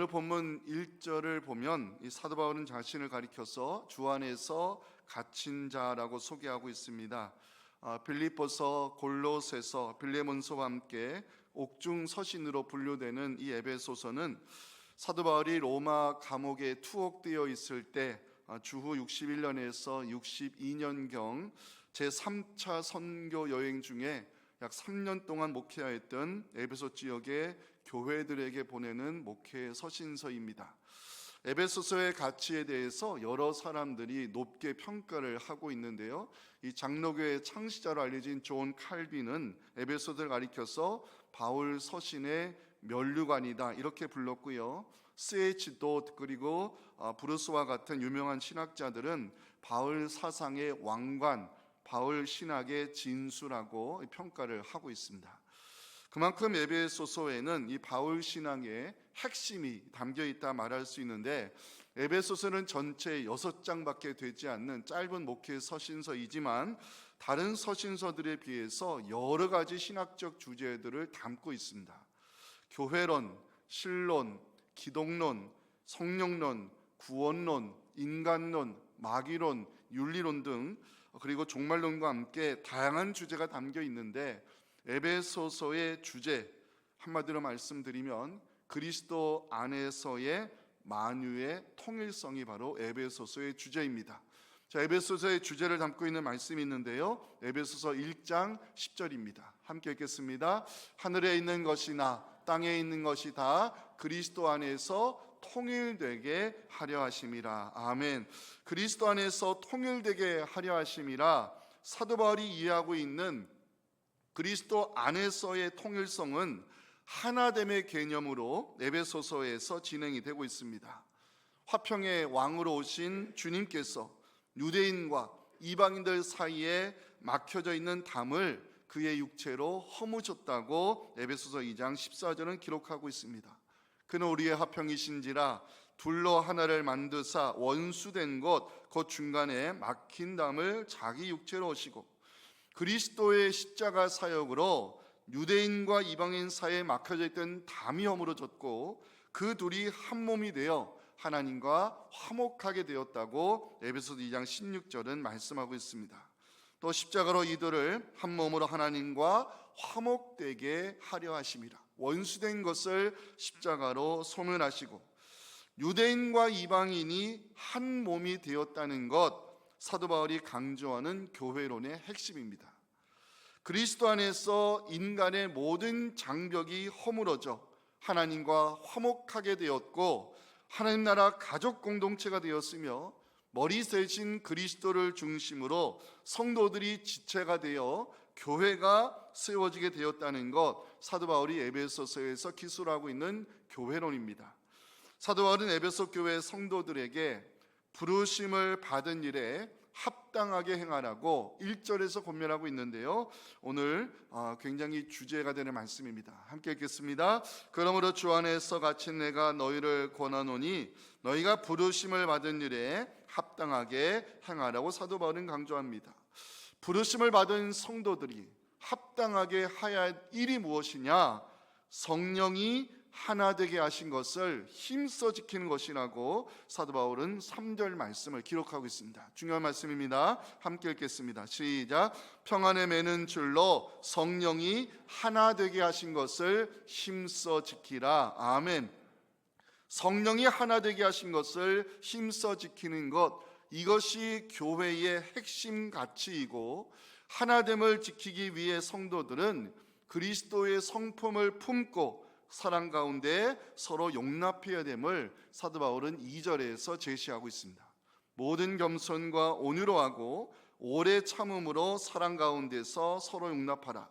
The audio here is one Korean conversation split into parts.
오늘 본문 1절을 보면 이 사도 바울은 자신을 가리켜서 주 안에서 갇힌 자라고 소개하고 있습니다. 빌립보서, 골로새서, 빌레몬서와 함께 옥중 서신으로 분류되는 이 에베소서는 사도 바울이 로마 감옥에 투옥되어 있을 때 주후 61년에서 62년경 제3차 선교 여행 중에 약 3년 동안 목회하였던 에베소 지역의 교회들에게 보내는 목회 서신서입니다. 에베소서의 가치에 대해서 여러 사람들이 높게 평가를 하고 있는데요, 이 장로교의 창시자로 알려진 존 칼빈은 에베소서를 가리켜서 바울 서신의 면류관이다 이렇게 불렀고요, C.H. 돛 그리고 브루스와 같은 유명한 신학자들은 바울 사상의 왕관, 바울 신학의 진수라고 평가를 하고 있습니다. 그만큼 에베소서에는 이 바울 신앙의 핵심이 담겨 있다 말할 수 있는데, 에베소서는 전체 6장밖에 되지 않는 짧은 목회 서신서이지만 다른 서신서들에 비해서 여러 가지 신학적 주제들을 담고 있습니다. 교회론, 신론, 기독론, 성령론, 구원론, 인간론, 마귀론, 윤리론 등 그리고 종말론과 함께 다양한 주제가 담겨 있는데, 에베소서의 주제 한마디로 말씀드리면 그리스도 안에서의 만유의 통일성이 바로 에베소서의 주제입니다. 자, 에베소서의 주제를 담고 있는 말씀이 있는데요, 에베소서 1장 10절입니다. 함께 읽겠습니다. 하늘에 있는 것이나 땅에 있는 것이 다 그리스도 안에서 통일되게 하려 하심이라. 아멘. 그리스도 안에서 통일되게 하려 하심이라. 사도 바울이 이해하고 있는 그리스도 안에서의 통일성은 하나됨의 개념으로 에베소서에서 진행이 되고 있습니다. 화평의 왕으로 오신 주님께서 유대인과 이방인들 사이에 막혀져 있는 담을 그의 육체로 허무셨다고 에베소서 2장 14절은 기록하고 있습니다. 그는 우리의 화평이신지라 둘로 하나를 만드사 원수된 것 그 중간에 막힌 담을 자기 육체로 오시고 그리스도의 십자가 사역으로 유대인과 이방인 사이에 막혀져 있던 담이 허물어졌고 그 둘이 한 몸이 되어 하나님과 화목하게 되었다고 에베소서 2장 16절은 말씀하고 있습니다. 또 십자가로 이들을 한 몸으로 하나님과 화목되게 하려 하심이라. 원수된 것을 십자가로 소멸하시고 유대인과 이방인이 한 몸이 되었다는 것, 사도 바울이 강조하는 교회론의 핵심입니다. 그리스도 안에서 인간의 모든 장벽이 허물어져 하나님과 화목하게 되었고 하나님 나라 가족 공동체가 되었으며 머리 세신 그리스도를 중심으로 성도들이 지체가 되어 교회가 세워지게 되었다는 것, 사도 바울이 에베소서에서 기술하고 있는 교회론입니다. 사도 바울은 에베소 교회 성도들에게 부르심을 받은 일에 합당하게 행하라고 1절에서 권면하고 있는데요, 오늘 굉장히 주제가 되는 말씀입니다. 함께 읽겠습니다. 그러므로 주 안에서 갇힌 내가 너희를 권하노니 너희가 부르심을 받은 일에 합당하게 행하라고 사도 바울은 강조합니다. 부르심을 받은 성도들이 합당하게 해야 할 일이 무엇이냐? 성령이 하나 되게 하신 것을 힘써 지키는 것이라고 사도 바울은 3절 말씀을 기록하고 있습니다. 중요한 말씀입니다. 함께 읽겠습니다. 시작. 평안에 매는 줄로 성령이 하나 되게 하신 것을 힘써 지키라. 아멘. 성령이 하나 되게 하신 것을 힘써 지키는 것, 이것이 교회의 핵심 가치이고, 하나됨을 지키기 위해 성도들은 그리스도의 성품을 품고 사랑 가운데 서로 용납해야 됨을 사도 바울은 2절에서 제시하고 있습니다. 모든 겸손과 온유로 하고 오래 참음으로 사랑 가운데서 서로 용납하라.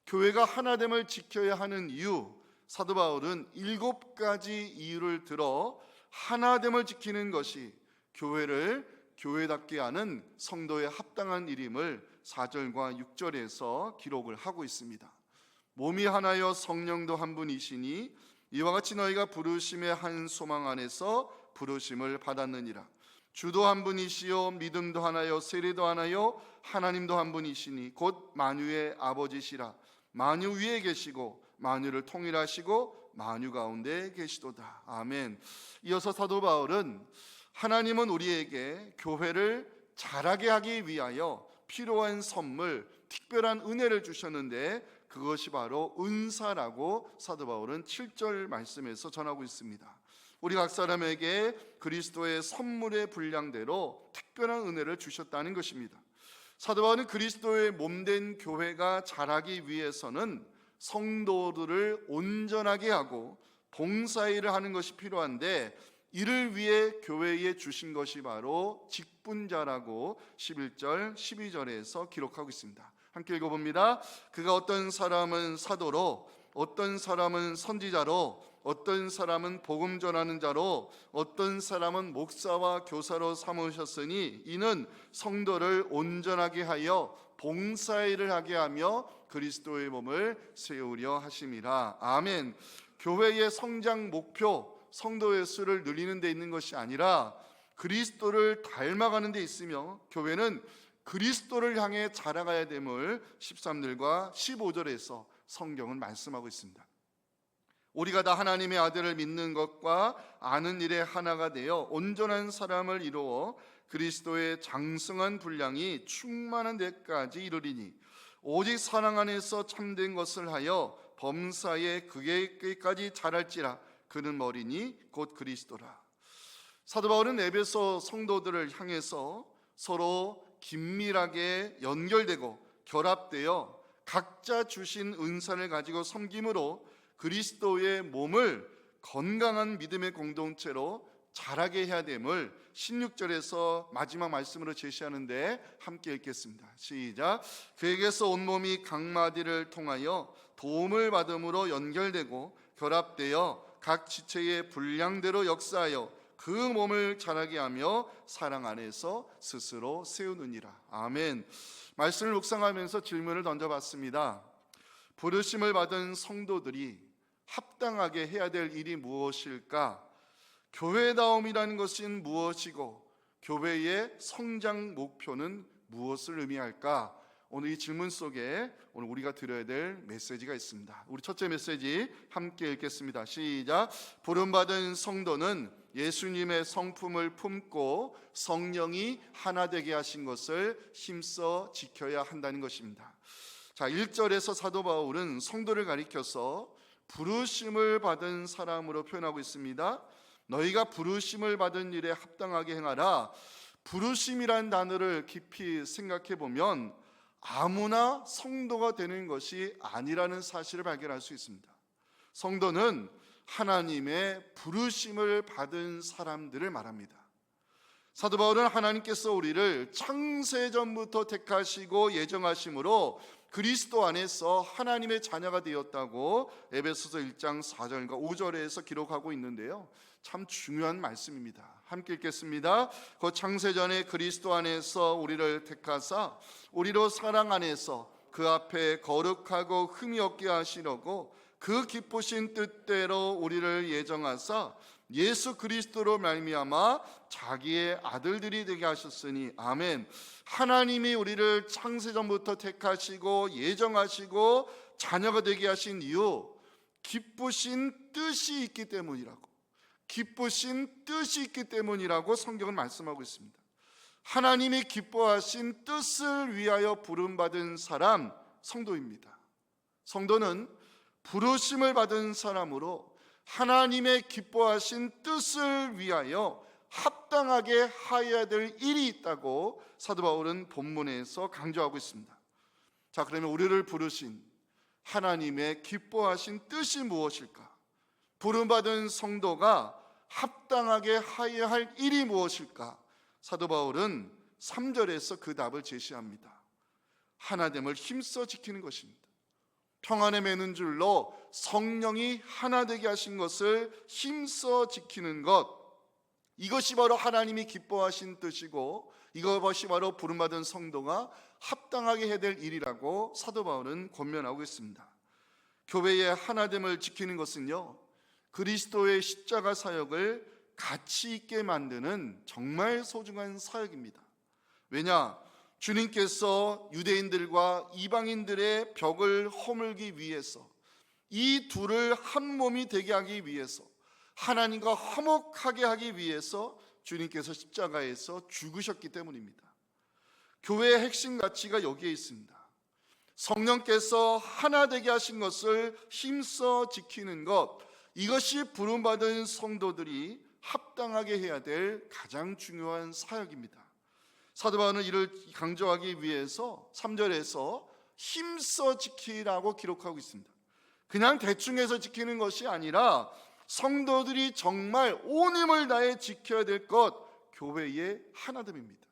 교회가 하나됨을 지켜야 하는 이유, 사도 바울은 7가지 이유를 들어 하나됨을 지키는 것이 교회를 교회답게 하는 성도의 합당한 일임을 4절과 6절에서 기록을 하고 있습니다. 몸이 하나여 성령도 한 분이시니 이와 같이 너희가 부르심의 한 소망 안에서 부르심을 받았느니라. 주도 한 분이시요 믿음도 하나요 세례도 하나요 하나님도 한 분이시니 곧 만유의 아버지시라. 만유 위에 계시고 만유를 통일하시고 만유 가운데 계시도다. 아멘. 이어서 사도 바울은 하나님은 우리에게 교회를 자라게 하기 위하여 필요한 선물, 특별한 은혜를 주셨는데 그것이 바로 은사라고 사도 바울은 7절 말씀에서 전하고 있습니다. 우리 각 사람에게 그리스도의 선물의 분량대로 특별한 은혜를 주셨다는 것입니다. 사도 바울은 그리스도의 몸된 교회가 자라기 위해서는 성도들을 온전하게 하고 봉사일을 하는 것이 필요한데 이를 위해 교회에 주신 것이 바로 직분자라고 11절 12절에서 기록하고 있습니다. 함께 읽어봅니다. 그가 어떤 사람은 사도로, 어떤 사람은 선지자로, 어떤 사람은 복음 전하는 자로, 어떤 사람은 목사와 교사로 삼으셨으니 이는 성도를 온전하게 하여 봉사일을 하게 하며 그리스도의 몸을 세우려 하심이라. 아멘. 교회의 성장 목표, 성도의 수를 늘리는 데 있는 것이 아니라 그리스도를 닮아가는 데 있으며 교회는 그리스도를 향해 자라가야 됨을 13절과 15절에서 성경은 말씀하고 있습니다. 우리가 다 하나님의 아들을 믿는 것과 아는 일에 하나가 되어 온전한 사람을 이루어 그리스도의 장성한 분량이 충만한 데까지 이르리니 오직 사랑 안에서 참된 것을 하여 범사에 그에게까지 자랄지라. 그는 머리니 곧 그리스도라. 사도 바울은 에베소 성도들을 향해서 서로 긴밀하게 연결되고 결합되어 각자 주신 은사를 가지고 섬김으로 그리스도의 몸을 건강한 믿음의 공동체로 자라게 해야 됨을 16절에서 마지막 말씀으로 제시하는데 함께 읽겠습니다. 시작. 그에게서 온몸이 각마디를 통하여 도움을 받음으로 연결되고 결합되어 각 지체의 분량대로 역사하여 그 몸을 자라게 하며 사랑 안에서 스스로 세우느니라. 아멘. 말씀을 묵상하면서 질문을 던져봤습니다. 부르심을 받은 성도들이 합당하게 해야 될 일이 무엇일까? 교회다움이라는 것은 무엇이고 교회의 성장 목표는 무엇을 의미할까? 오늘 이 질문 속에 오늘 우리가 들어야 될 메시지가 있습니다. 우리 첫째 메시지 함께 읽겠습니다. 시작. 부름받은 성도는 예수님의 성품을 품고 성령이 하나 되게 하신 것을 힘써 지켜야 한다는 것입니다. 자, 1절에서 사도 바울은 성도를 가리켜서 부르심을 받은 사람으로 표현하고 있습니다. 너희가 부르심을 받은 일에 합당하게 행하라. 부르심이란 단어를 깊이 생각해 보면 아무나 성도가 되는 것이 아니라는 사실을 발견할 수 있습니다. 성도는 하나님의 부르심을 받은 사람들을 말합니다. 사도 바울은 하나님께서 우리를 창세전부터 택하시고 예정하심으로 그리스도 안에서 하나님의 자녀가 되었다고 에베소서 1장 4절과 5절에서 기록하고 있는데요, 참 중요한 말씀입니다. 함께 읽겠습니다. 그 창세전에 그리스도 안에서 우리를 택하사 우리로 사랑 안에서 그 앞에 거룩하고 흠이 없게 하시려고 그 기쁘신 뜻대로 우리를 예정하사 예수 그리스도로 말미암아 자기의 아들들이 되게 하셨으니. 아멘. 하나님이 우리를 창세전부터 택하시고 예정하시고 자녀가 되게 하신 이유, 기쁘신 뜻이 있기 때문이라고, 기쁘신 뜻이 있기 때문이라고 성경은 말씀하고 있습니다. 하나님이 기뻐하신 뜻을 위하여 부름받은 사람, 성도입니다. 성도는 부르심을 받은 사람으로 하나님의 기뻐하신 뜻을 위하여 합당하게 하여야 될 일이 있다고 사도 바울은 본문에서 강조하고 있습니다. 자, 그러면 우리를 부르신 하나님의 기뻐하신 뜻이 무엇일까? 부름받은 성도가 합당하게 하여야 할 일이 무엇일까? 사도 바울은 3절에서 그 답을 제시합니다. 하나됨을 힘써 지키는 것입니다. 평안에 매는 줄로 성령이 하나 되게 하신 것을 힘써 지키는 것, 이것이 바로 하나님이 기뻐하신 뜻이고 이것이 바로 부름받은 성도가 합당하게 해야 될 일이라고 사도 바울은 권면하고 있습니다. 교회의 하나됨을 지키는 것은요, 그리스도의 십자가 사역을 가치 있게 만드는 정말 소중한 사역입니다. 왜냐? 주님께서 유대인들과 이방인들의 벽을 허물기 위해서 이 둘을 한 몸이 되게 하기 위해서, 하나님과 화목하게 하기 위해서 주님께서 십자가에서 죽으셨기 때문입니다. 교회의 핵심 가치가 여기에 있습니다. 성령께서 하나 되게 하신 것을 힘써 지키는 것, 이것이 부름받은 성도들이 합당하게 해야 될 가장 중요한 사역입니다. 사도 바울은 이를 강조하기 위해서 3절에서 힘써 지키라고 기록하고 있습니다. 그냥 대충 해서 지키는 것이 아니라 성도들이 정말 온 힘을 다해 지켜야 될 것, 교회의 하나됨입니다.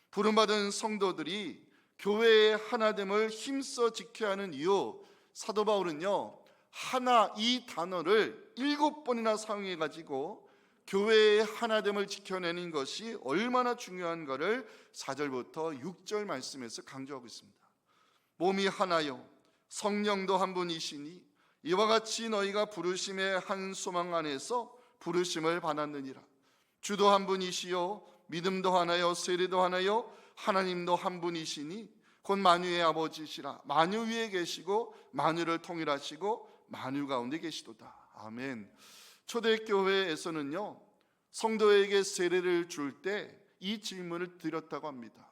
부름받은 성도들이 교회의 하나됨을 힘써 지켜야 하는 이유, 사도 바울은요, 하나 이 단어를 7번이나 사용해 가지고 교회의 하나됨을 지켜내는 것이 얼마나 중요한가를 4절부터 6절 말씀에서 강조하고 있습니다. 몸이 하나요 성령도 한 분이시니 이와 같이 너희가 부르심의 한 소망 안에서 부르심을 받았느니라. 주도 한 분이시요 믿음도 하나요 세례도 하나요 하나님도 한 분이시니 곧 만유의 아버지시라. 만유 위에 계시고 만유를 통일하시고 만유 가운데 계시도다. 아멘. 초대교회에서는요, 성도에게 세례를 줄 때 이 질문을 드렸다고 합니다.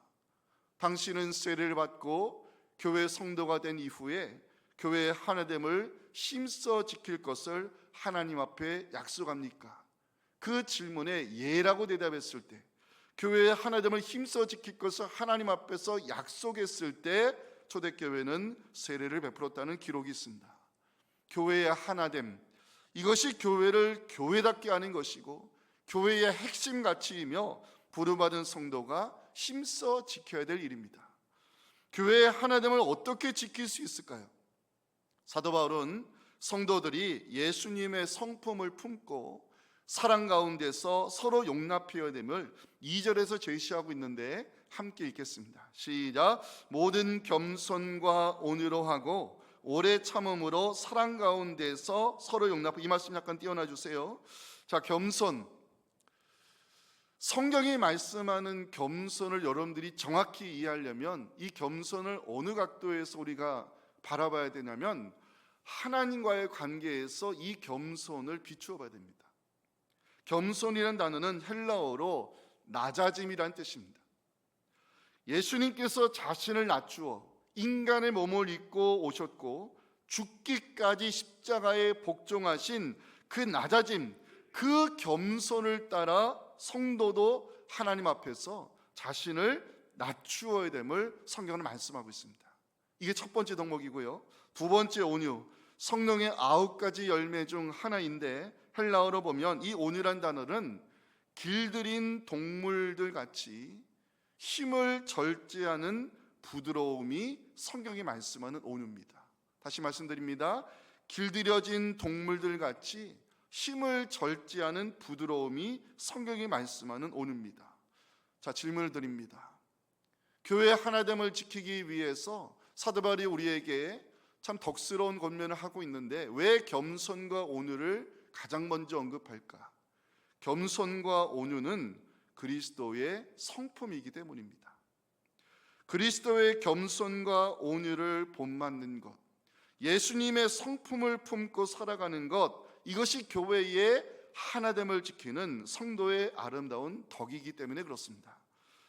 당신은 세례를 받고 교회 성도가 된 이후에 교회의 하나됨을 힘써 지킬 것을 하나님 앞에 약속합니까? 그 질문에 예라고 대답했을 때, 교회의 하나됨을 힘써 지킬 것을 하나님 앞에서 약속했을 때 초대교회는 세례를 베풀었다는 기록이 있습니다. 교회의 하나됨, 이것이 교회를 교회답게 하는 것이고 교회의 핵심 가치이며 부름받은 성도가 힘써 지켜야 될 일입니다. 교회의 하나됨을 어떻게 지킬 수 있을까요? 사도 바울은 성도들이 예수님의 성품을 품고 사랑 가운데서 서로 용납해야 됨을 2절에서 제시하고 있는데 함께 읽겠습니다. 시작. 모든 겸손과 온유로 하고 오래 참음으로 사랑 가운데서 서로 용납. 이 말씀 약간 띄워놔 주세요. 자, 겸손. 성경이 말씀하는 겸손을 여러분들이 정확히 이해하려면 이 겸손을 어느 각도에서 우리가 바라봐야 되냐면 하나님과의 관계에서 이 겸손을 비추어 봐야 됩니다. 겸손이라는 단어는 헬라어로 낮아짐이란 뜻입니다. 예수님께서 자신을 낮추어 인간의 몸을 입고 오셨고 죽기까지 십자가에 복종하신 그 낮아짐, 그 겸손을 따라 성도도 하나님 앞에서 자신을 낮추어야 됨을 성경은 말씀하고 있습니다. 이게 첫 번째 덕목이고요. 두 번째 온유, 성령의 9가지 열매 중 하나인데 헬라어로 보면 이 온유란 단어는 길들인 동물들 같이 힘을 절제하는 부드러움이 성경이 말씀하는 온유입니다. 다시 말씀드립니다. 길들여진 동물들 같이 힘을 절제하는 부드러움이 성경이 말씀하는 온유입니다. 자, 질문을 드립니다. 교회 하나됨을 지키기 위해서 사도 바울이 우리에게 참 덕스러운 권면을 하고 있는데 왜 겸손과 온유를 가장 먼저 언급할까? 겸손과 온유는 그리스도의 성품이기 때문입니다. 그리스도의 겸손과 온유를 본받는 것, 예수님의 성품을 품고 살아가는 것, 이것이 교회의 하나됨을 지키는 성도의 아름다운 덕이기 때문에 그렇습니다.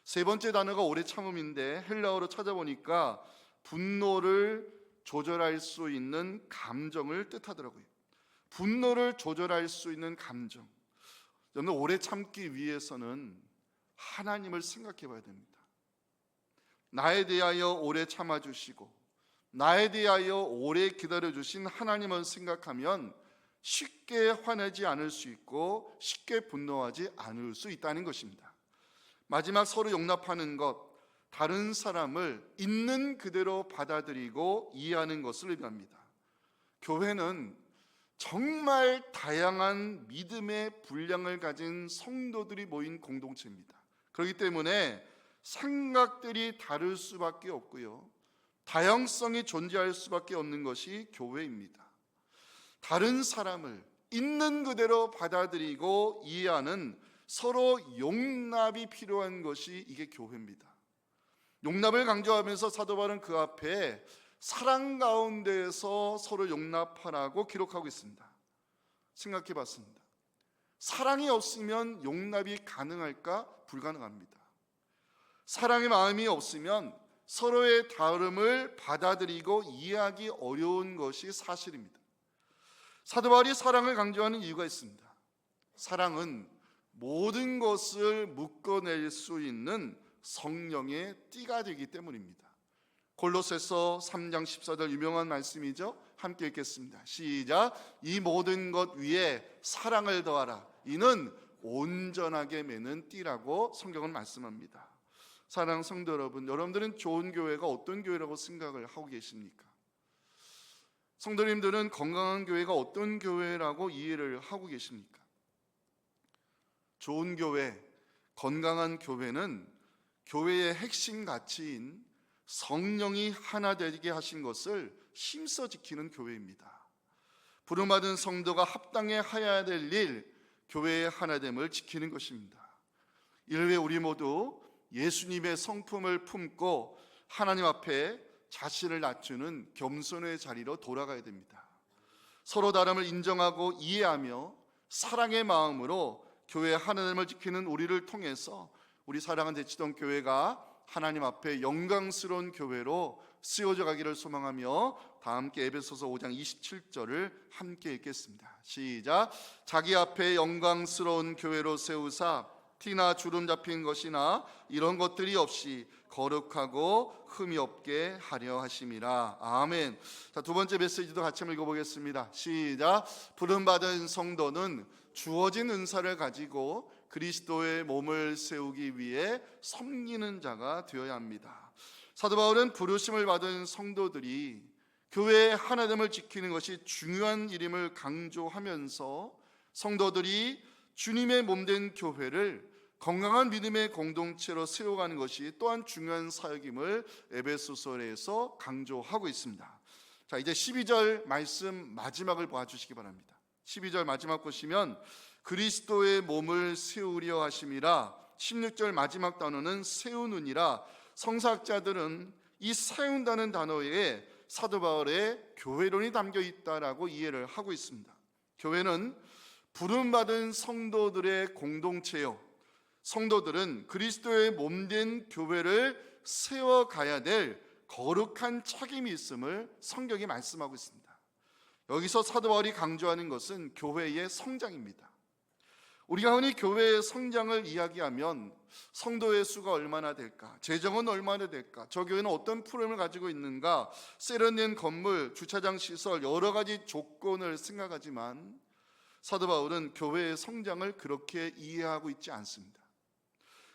세 번째 단어가 오래 참음인데 헬라어로 찾아보니까 분노를 조절할 수 있는 감정을 뜻하더라고요. 분노를 조절할 수 있는 감정. 여러분, 오래 참기 위해서는 하나님을 생각해 봐야 됩니다. 나에 대하여 오래 참아주시고 나에 대하여 오래 기다려주신 하나님을 생각하면 쉽게 화내지 않을 수 있고 쉽게 분노하지 않을 수 있다는 것입니다. 마지막, 서로 용납하는 것, 다른 사람을 있는 그대로 받아들이고 이해하는 것을 의미합니다. 교회는 정말 다양한 믿음의 분량을 가진 성도들이 모인 공동체입니다. 그렇기 때문에 생각들이 다를 수밖에 없고요, 다양성이 존재할 수밖에 없는 것이 교회입니다. 다른 사람을 있는 그대로 받아들이고 이해하는 서로 용납이 필요한 것이 이게 교회입니다. 용납을 강조하면서 사도 바울은 그 앞에 사랑 가운데에서 서로 용납하라고 기록하고 있습니다. 생각해 봤습니다. 사랑이 없으면 용납이 가능할까? 불가능합니다. 사랑의 마음이 없으면 서로의 다름을 받아들이고 이해하기 어려운 것이 사실입니다. 사도 바울이 사랑을 강조하는 이유가 있습니다. 사랑은 모든 것을 묶어낼 수 있는 성령의 띠가 되기 때문입니다. 골로새서 3장 14절 유명한 말씀이죠. 함께 읽겠습니다. 시작. 이 모든 것 위에 사랑을 더하라. 이는 온전하게 매는 띠라고 성경은 말씀합니다. 사랑하는 성도 여러분, 여러분들은 좋은 교회가 어떤 교회라고 생각을 하고 계십니까? 성도님들은 건강한 교회가 어떤 교회라고 이해를 하고 계십니까? 좋은 교회, 건강한 교회는 교회의 핵심 가치인 성령이 하나 되게 하신 것을 힘써 지키는 교회입니다. 부름받은 성도가 합당해 해야 될 일, 교회의 하나됨을 지키는 것입니다. 이를 위해 우리 모두 예수님의 성품을 품고 하나님 앞에 자신을 낮추는 겸손의 자리로 돌아가야 됩니다. 서로 다름을 인정하고 이해하며 사랑의 마음으로 교회의 하나됨을 지키는 우리를 통해서 우리 사랑하는 대치동 교회가 하나님 앞에 영광스러운 교회로 쓰여져 가기를 소망하며 다 함께 에베소서 5장 27절을 함께 읽겠습니다. 시작. 자기 앞에 영광스러운 교회로 세우사 티나 주름 잡힌 것이나 이런 것들이 없이 거룩하고 흠이 없게 하려 하심이라. 아멘. 자, 두 번째 메시지도 같이 한번 읽어보겠습니다. 시작. 부름받은 성도는 주어진 은사를 가지고 그리스도의 몸을 세우기 위해 섬기는 자가 되어야 합니다. 사도 바울은 부르심을 받은 성도들이 교회의 하나됨을 지키는 것이 중요한 일임을 강조하면서 성도들이 주님의 몸된 교회를 건강한 믿음의 공동체로 세워가는 것이 또한 중요한 사역임을 에베소서에서 강조하고 있습니다. 자, 이제 12절 말씀 마지막을 봐주시기 바랍니다. 12절 마지막 보시면 그리스도의 몸을 세우려 하심이라. 16절 마지막 단어는 세우느니라. 성사학자들은 이 세운다는 단어에 사도 바울의 교회론이 담겨 있다라고 이해를 하고 있습니다. 교회는 부름받은 성도들의 공동체요, 성도들은 그리스도의 몸된 교회를 세워가야 될 거룩한 책임이 있음을 성경이 말씀하고 있습니다. 여기서 사도 바울이 강조하는 것은 교회의 성장입니다. 우리가 흔히 교회의 성장을 이야기하면 성도의 수가 얼마나 될까, 재정은 얼마나 될까, 저 교회는 어떤 프로그램을 가지고 있는가, 세련된 건물, 주차장 시설, 여러 가지 조건을 생각하지만 사도 바울은 교회의 성장을 그렇게 이해하고 있지 않습니다.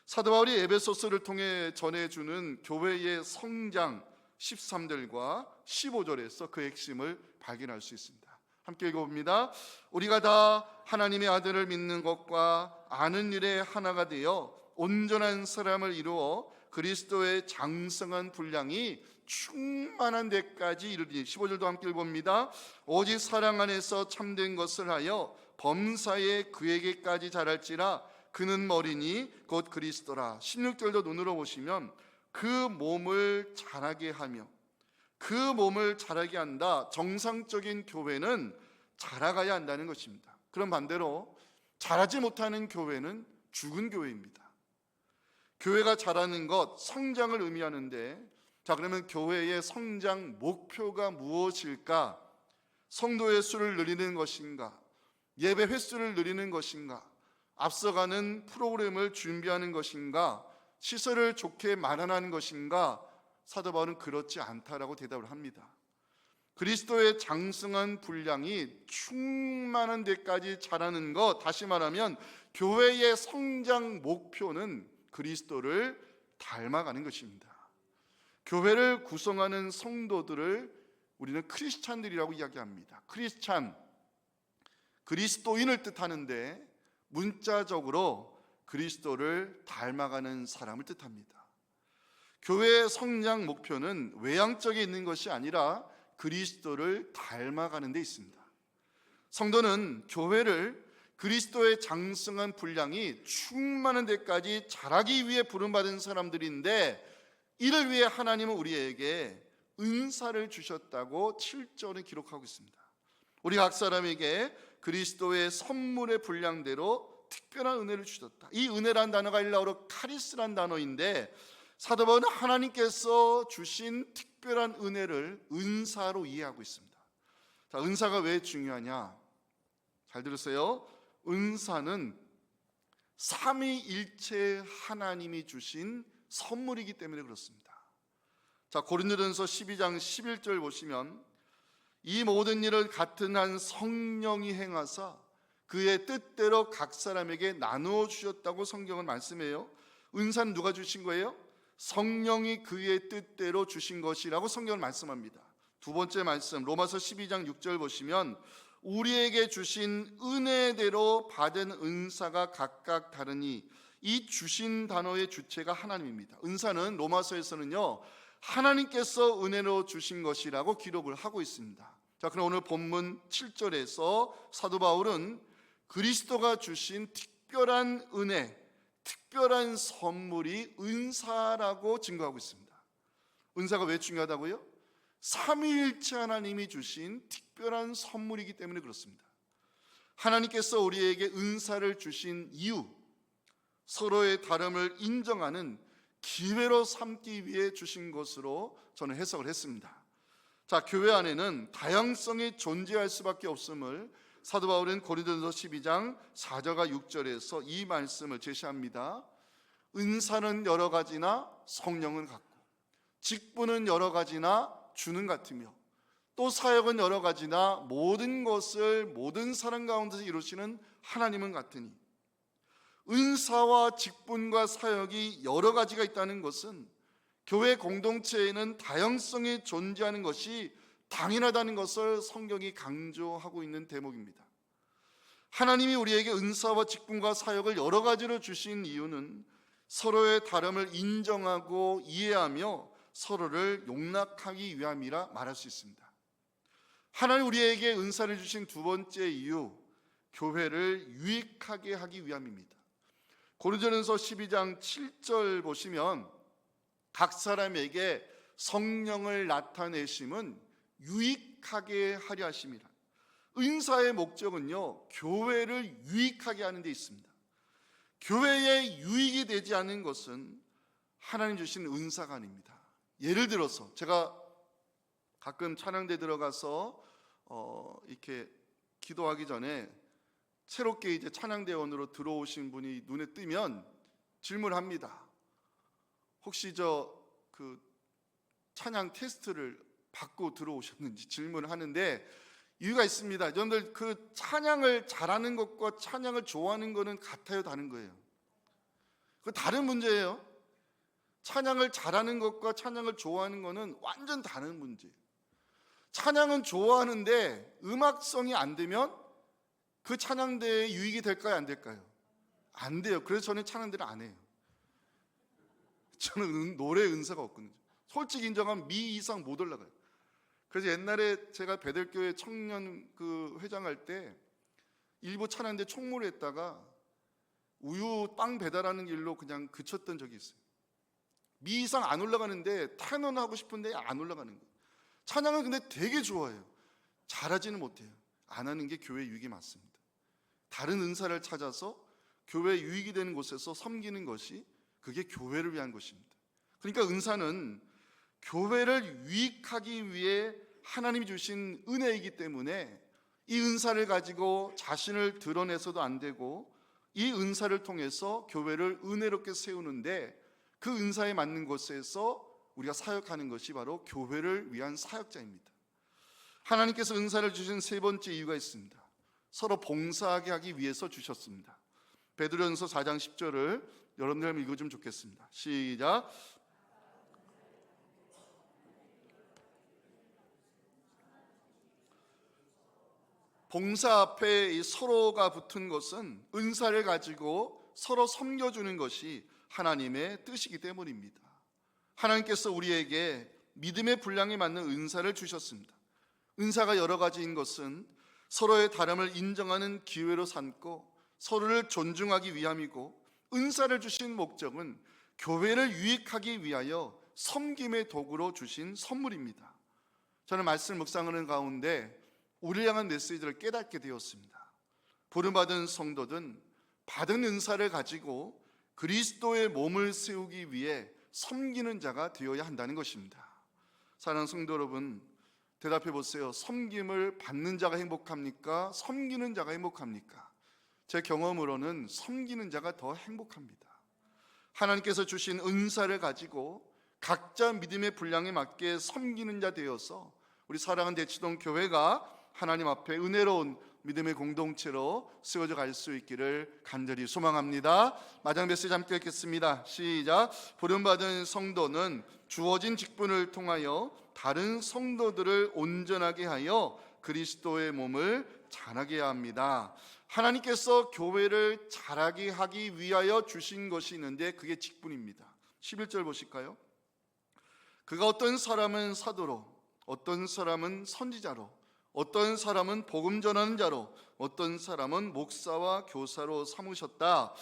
사도 바울이 에베소서를 통해 전해주는 교회의 성장 13절과 15절에서 그 핵심을 발견할 수 있습니다. 함께 읽어봅니다. 우리가 다 하나님의 아들을 믿는 것과 아는 일에 하나가 되어 온전한 사람을 이루어 그리스도의 장성한 분량이 충만한 데까지 이르리니. 15절도 함께 읽어봅니다. 오직 사랑 안에서 참된 것을 하여 범사에 그에게까지 자랄지라. 그는 머리니 곧 그리스도라. 16절도 눈으로 보시면 그 몸을 자라게 하며, 그 몸을 자라게 한다. 정상적인 교회는 자라가야 한다는 것입니다. 그럼 반대로 자라지 못하는 교회는 죽은 교회입니다. 교회가 자라는 것, 성장을 의미하는데, 자, 그러면 교회의 성장 목표가 무엇일까? 성도의 수를 늘리는 것인가? 예배 횟수를 늘리는 것인가? 앞서가는 프로그램을 준비하는 것인가? 시설을 좋게 마련하는 것인가? 사도 바울은 그렇지 않다라고 대답을 합니다. 그리스도의 장성한 분량이 충만한 데까지 자라는 것, 다시 말하면 교회의 성장 목표는 그리스도를 닮아가는 것입니다. 교회를 구성하는 성도들을 우리는 크리스찬들이라고 이야기합니다. 크리스찬, 그리스도인을 뜻하는데 문자적으로 그리스도를 닮아가는 사람을 뜻합니다. 교회의 성장 목표는 외향적에 있는 것이 아니라 그리스도를 닮아가는 데 있습니다. 성도는 교회를 그리스도의 장성한 분량이 충만한 데까지 자라기 위해 부름받은 사람들인데, 이를 위해 하나님은 우리에게 은사를 주셨다고 7절에 기록하고 있습니다. 우리 각 사람에게 그리스도의 선물의 분량대로 특별한 은혜를 주셨다. 이 은혜란 단어가 일라어로 카리스란 단어인데 사도 바울은 하나님께서 주신 특별한 은혜를 은사로 이해하고 있습니다. 자, 은사가 왜 중요하냐? 잘 들으세요. 은사는 삼위일체 하나님이 주신 선물이기 때문에 그렇습니다. 자, 고린도전서 12장 11절 보시면 이 모든 일을 같은 한 성령이 행하사 그의 뜻대로 각 사람에게 나누어 주셨다고 성경은 말씀해요. 은사는 누가 주신 거예요? 성령이 그의 뜻대로 주신 것이라고 성경은 말씀합니다. 두 번째 말씀 로마서 12장 6절 보시면 우리에게 주신 은혜대로 받은 은사가 각각 다르니 이 주신 단어의 주체가 하나님입니다. 은사는 로마서에서는요 하나님께서 은혜로 주신 것이라고 기록을 하고 있습니다. 자, 그럼 오늘 본문 7절에서 사도 바울은 그리스도가 주신 특별한 은혜, 특별한 선물이 은사라고 증거하고 있습니다. 은사가 왜 중요하다고요? 삼위일체 하나님이 주신 특별한 선물이기 때문에 그렇습니다. 하나님께서 우리에게 은사를 주신 이유, 서로의 다름을 인정하는 기회로 삼기 위해 주신 것으로 저는 해석을 했습니다. 자, 교회 안에는 다양성이 존재할 수밖에 없음을 사도 바울은 고린도전서 12장 4절과 6절에서 이 말씀을 제시합니다. 은사는 여러 가지나 성령은 같고, 직분은 여러 가지나 주는 같으며, 또 사역은 여러 가지나 모든 것을 모든 사람 가운데서 이루시는 하나님은 같으니, 은사와 직분과 사역이 여러 가지가 있다는 것은 교회 공동체에는 다양성이 존재하는 것이 당연하다는 것을 성경이 강조하고 있는 대목입니다. 하나님이 우리에게 은사와 직분과 사역을 여러 가지로 주신 이유는 서로의 다름을 인정하고 이해하며 서로를 용납하기 위함이라 말할 수 있습니다. 하나님 우리에게 은사를 주신 두 번째 이유, 교회를 유익하게 하기 위함입니다. 고린도전서 12장 7절 보시면 각 사람에게 성령을 나타내심은 유익하게 하려 하심이라. 은사의 목적은요 교회를 유익하게 하는 데 있습니다. 교회에 유익이 되지 않는 것은 하나님 주신 은사가 아닙니다. 예를 들어서 제가 가끔 찬양대 들어가서 이렇게 기도하기 전에 새롭게 이제 찬양대원으로 들어오신 분이 눈에 뜨면 질문합니다. 혹시 그 찬양 테스트를 받고 들어오셨는지 질문을 하는데 이유가 있습니다. 여러분들 그 찬양을 잘하는 것과 찬양을 좋아하는 것은 같아요, 다른 거예요? 그 다른 문제예요. 찬양을 잘하는 것과 찬양을 좋아하는 것은 완전 다른 문제예요. 찬양은 좋아하는데 음악성이 안 되면 그 찬양대에 유익이 될까요, 안 될까요? 안 돼요. 그래서 저는 찬양대를 안 해요. 저는 노래 은사가 없거든요. 솔직히 인정하면 미 이상 못 올라가요. 그래서 옛날에 제가 베들교회 청년 그 회장할 때 일부 찬양대 총무를 했다가 우유 빵 배달하는 길로 그냥 그쳤던 적이 있어요. 미 이상 안 올라가는데 테너는 하고 싶은데 안 올라가는 거예요. 찬양은 근데 되게 좋아해요. 잘하지는 못해요. 안 하는 게 교회 유익이 맞습니다. 다른 은사를 찾아서 교회 유익이 되는 곳에서 섬기는 것이 그게 교회를 위한 것입니다. 그러니까 은사는 교회를 유익하기 위해 하나님이 주신 은혜이기 때문에 이 은사를 가지고 자신을 드러내서도 안 되고 이 은사를 통해서 교회를 은혜롭게 세우는데 그 은사에 맞는 곳에서 우리가 사역하는 것이 바로 교회를 위한 사역자입니다. 하나님께서 은사를 주신 세 번째 이유가 있습니다. 서로 봉사하게 하기 위해서 주셨습니다. 베드로전서 4장 10절을 여러분들 읽어주면 좋겠습니다. 시작. 봉사 앞에 이 서로가 붙은 것은 은사를 가지고 서로 섬겨주는 것이 하나님의 뜻이기 때문입니다. 하나님께서 우리에게 믿음의 분량에 맞는 은사를 주셨습니다. 은사가 여러 가지인 것은 서로의 다름을 인정하는 기회로 삼고 서로를 존중하기 위함이고, 은사를 주신 목적은 교회를 유익하기 위하여 섬김의 도구로 주신 선물입니다. 저는 말씀을 묵상하는 가운데 우리를 향한 메시지를 깨닫게 되었습니다. 부름받은 성도든 받은 은사를 가지고 그리스도의 몸을 세우기 위해 섬기는 자가 되어야 한다는 것입니다. 사랑하는 성도 여러분, 대답해 보세요. 섬김을 받는 자가 행복합니까? 섬기는 자가 행복합니까? 제 경험으로는 섬기는 자가 더 행복합니다. 하나님께서 주신 은사를 가지고 각자 믿음의 분량에 맞게 섬기는 자 되어서 우리 사랑하는 대치동 교회가 하나님 앞에 은혜로운 믿음의 공동체로 세워져 갈 수 있기를 간절히 소망합니다. 마지막 메시지 함께 읽겠습니다. 시작. 부름받은 성도는 주어진 직분을 통하여 다른 성도들을 온전하게 하여 그리스도의 몸을 자라게 해야 합니다. 하나님께서 교회를 자라게 하기 위하여 주신 것이 있는데 그게 직분입니다. 11절 보실까요? 그가 어떤 사람은 사도로, 어떤 사람은 선지자로, 어떤 사람은 복음 전하는 자로, 어떤 사람은 목사와 교사로 삼으셨다.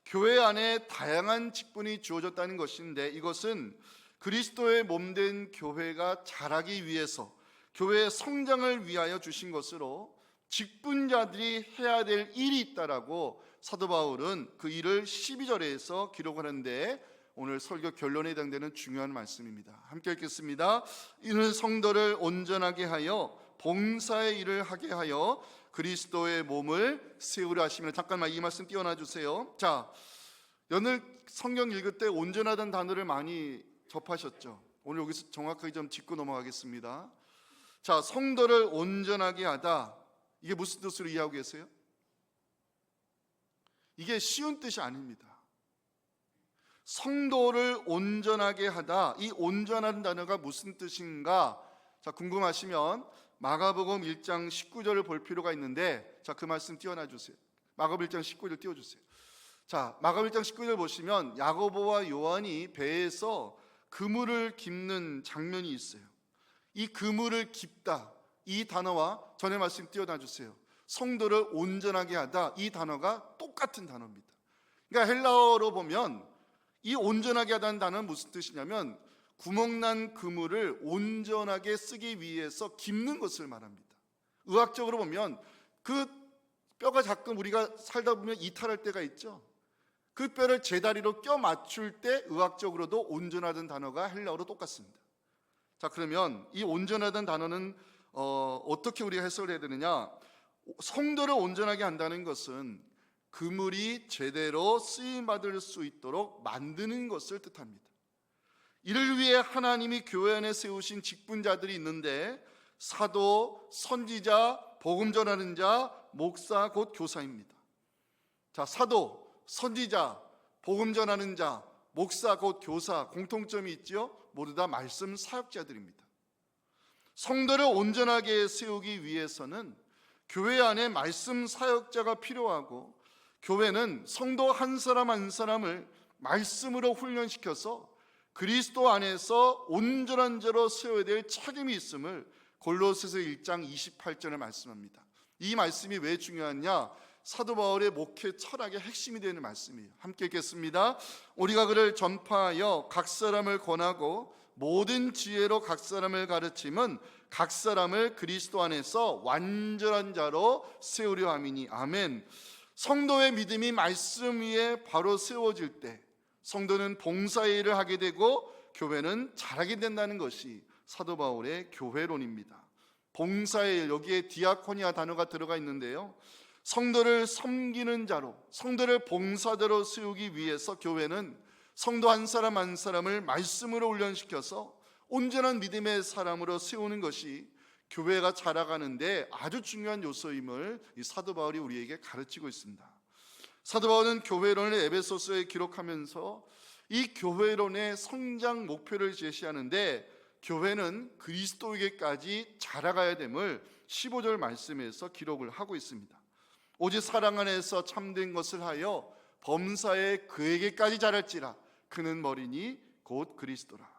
교회 안에 다양한 직분이 주어졌다는 것인데 이것은 그리스도의 몸된 교회가 자라기 위해서, 교회의 성장을 위하여 주신 것으로 직분자들이 해야 될 일이 있다라고 사도 바울은 그 일을 12절에서 기록하는데 오늘 설교 결론에 해당되는 중요한 말씀입니다. 함께 읽겠습니다. 이는 성도를 온전하게 하여 봉사의 일을 하게 하여 그리스도의 몸을 세우려 하시면, 잠깐만 이 말씀 띄워놔 주세요. 자, 오늘 성경 읽을 때 온전하다는 단어를 많이 접하셨죠? 오늘 여기서 정확하게 좀 짚고 넘어가겠습니다. 자, 성도를 온전하게 하다, 이게 무슨 뜻으로 이해하고 계세요? 이게 쉬운 뜻이 아닙니다. 성도를 온전하게 하다, 이 온전한 단어가 무슨 뜻인가? 자, 궁금하시면 마가복음 1장 19절을 볼 필요가 있는데, 자, 그 말씀 띄워놔 주세요. 마가복음 1장 19절 띄워주세요. 자, 마가복음 1장 19절 보시면 야고보와 요한이 배에서 그물을 깁는 장면이 있어요. 이 그물을 깁다, 이 단어와 전의 말씀 띄워놔 주세요. 성도를 온전하게 하다, 이 단어가 똑같은 단어입니다. 그러니까 헬라어로 보면 이 온전하게 하다는 단어는 무슨 뜻이냐면 구멍난 그물을 온전하게 쓰기 위해서 깁는 것을 말합니다. 의학적으로 보면 그 뼈가 가끔 우리가 살다 보면 이탈할 때가 있죠. 그 뼈를 제다리로 껴 맞출 때 의학적으로도 온전하다는 단어가 헬라어로 똑같습니다. 자, 그러면 이 온전하다는 단어는 어떻게 우리가 해석을 해야 되느냐? 성도를 온전하게 한다는 것은 그물이 제대로 쓰임받을 수 있도록 만드는 것을 뜻합니다. 이를 위해 하나님이 교회 안에 세우신 직분자들이 있는데 사도, 선지자, 복음 전하는 자, 목사 곧 교사입니다. 자, 사도, 선지자, 복음 전하는 자, 목사 곧 교사, 공통점이 있죠? 모두 다 말씀 사역자들입니다. 성도를 온전하게 세우기 위해서는 교회 안에 말씀 사역자가 필요하고, 교회는 성도 한 사람 한 사람을 말씀으로 훈련시켜서 그리스도 안에서 온전한 자로 세워야 될 책임이 있음을 골로새서 1장 28절에 말씀합니다. 이 말씀이 왜 중요하냐? 사도 바울의 목회 철학의 핵심이 되는 말씀이에요. 함께 읽겠습니다. 우리가 그를 전파하여 각 사람을 권하고 모든 지혜로 각 사람을 가르침은 각 사람을 그리스도 안에서 완전한 자로 세우려 함이니. 아멘. 성도의 믿음이 말씀 위에 바로 세워질 때 성도는 봉사의 일을 하게 되고 교회는 자라게 된다는 것이 사도 바울의 교회론입니다. 봉사의 일, 여기에 디아코니아 단어가 들어가 있는데요, 성도를 섬기는 자로, 성도를 봉사자로 세우기 위해서 교회는 성도 한 사람 한 사람을 말씀으로 훈련시켜서 온전한 믿음의 사람으로 세우는 것이 교회가 자라가는데 아주 중요한 요소임을 이 사도 바울이 우리에게 가르치고 있습니다. 사도 바울은 교회론을 에베소서에 기록하면서 이 교회론의 성장 목표를 제시하는데, 교회는 그리스도에게까지 자라가야 됨을 15절 말씀에서 기록을 하고 있습니다. 오직 사랑 안에서 참된 것을 하여 범사에 그에게까지 자랄지라. 그는 머리니 곧 그리스도라.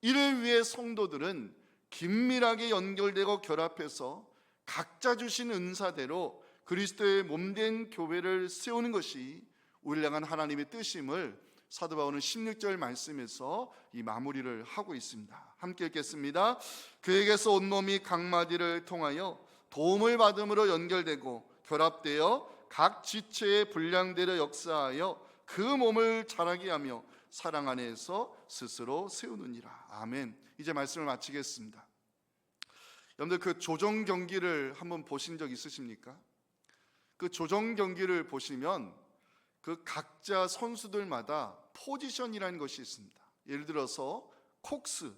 이를 위해 성도들은 긴밀하게 연결되고 결합해서 각자 주신 은사대로 그리스도의 몸된 교회를 세우는 것이 우리를 향한 하나님의 뜻임을 사도 바울은 16절 말씀에서 이 마무리를 하고 있습니다. 함께 읽겠습니다. 그에게서 온몸이 각 마디를 통하여 도움을 받음으로 연결되고 결합되어 각 지체에 분량되려 역사하여 그 몸을 자라게 하며 사랑 안에서 스스로 세우느니라. 아멘. 이제 말씀을 마치겠습니다. 여러분들 그 조정 경기를 한번 보신 적 있으십니까? 그 조정 경기를 보시면 그 각자 선수들마다 포지션이라는 것이 있습니다. 예를 들어서 콕스,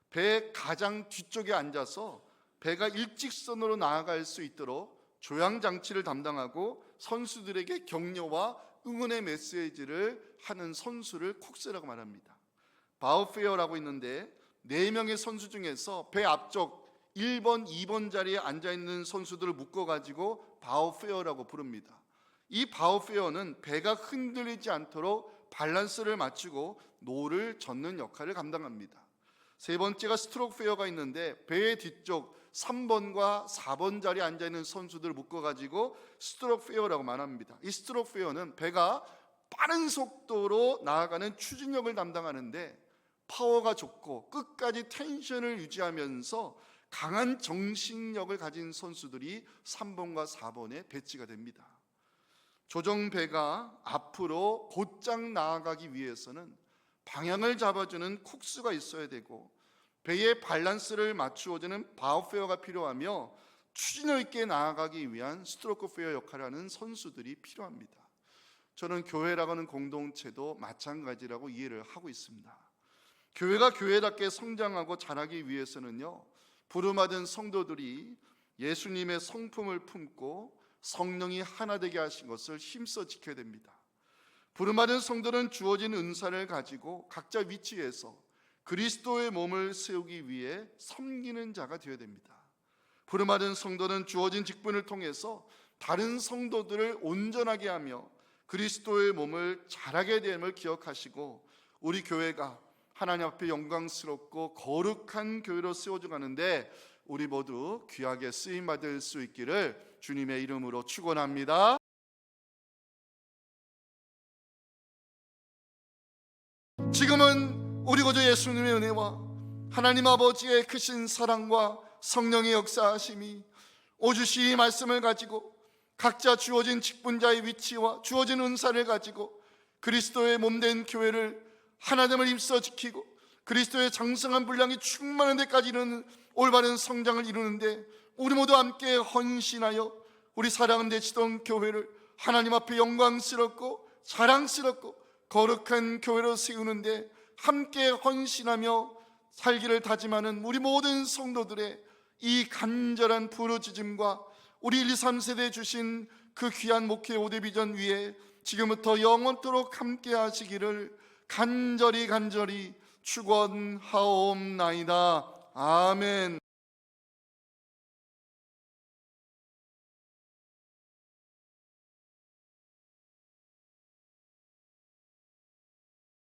배 가장 뒤쪽에 앉아서 배가 일직선으로 나아갈 수 있도록 조향장치를 담당하고 선수들에게 격려와 응원의 메시지를 하는 선수를 콕스라고 말합니다. 바우페어라고 있는데 4명의 선수 중에서 배 앞쪽 1번, 2번 자리에 앉아있는 선수들을 묶어가지고 바우페어라고 부릅니다. 이 바우페어는 배가 흔들리지 않도록 밸런스를 맞추고 노를 젓는 역할을 감당합니다. 세 번째가 스트로크페어가 있는데 배의 뒤쪽 3번과 4번 자리에 앉아있는 선수들을 묶어가지고 스트로크페어라고 말합니다. 이 스트로크페어는 배가 빠른 속도로 나아가는 추진력을 담당하는데 파워가 좋고 끝까지 텐션을 유지하면서 강한 정신력을 가진 선수들이 3번과 4번에 배치가 됩니다. 조정배가 앞으로 곧장 나아가기 위해서는 방향을 잡아주는 콕스가 있어야 되고 배의 밸런스를 맞추어주는 바우페어가 필요하며 추진력 있게 나아가기 위한 스트로크페어 역할을 하는 선수들이 필요합니다. 저는 교회라고 하는 공동체도 마찬가지라고 이해를 하고 있습니다. 교회가 교회답게 성장하고 자라기 위해서는요, 부름받은 성도들이 예수님의 성품을 품고 성령이 하나 되게 하신 것을 힘써 지켜야 됩니다. 부름받은 성도는 주어진 은사를 가지고 각자 위치에서 그리스도의 몸을 세우기 위해 섬기는 자가 되어야 됩니다. 부름받은 성도는 주어진 직분을 통해서 다른 성도들을 온전하게 하며 그리스도의 몸을 자라게 됨을 기억하시고 우리 교회가 하나님 앞에 영광스럽고 거룩한 교회로 세워져 가는데 우리 모두 귀하게 쓰임받을 수 있기를 주님의 이름으로 축원합니다. 지금은 우리 구주 예수님의 은혜와 하나님 아버지의 크신 사랑과 성령의 역사하심이 오주시 이 말씀을 가지고 각자 주어진 직분자의 위치와 주어진 은사를 가지고 그리스도의 몸된 교회를 하나됨을 힘써 지키고 그리스도의 장성한 분량이 충만한 데까지 이르는 올바른 성장을 이루는데 우리 모두 함께 헌신하여 우리 사랑하는 대치동 교회를 하나님 앞에 영광스럽고 자랑스럽고 거룩한 교회로 세우는데 함께 헌신하며 살기를 다짐하는 우리 모든 성도들의 이 간절한 부르짖음과 우리 1, 2, 3세대에 주신 그 귀한 목회 5대 비전 위에 지금부터 영원토록 함께 하시기를 간절히 축원하옵나이다. 아멘.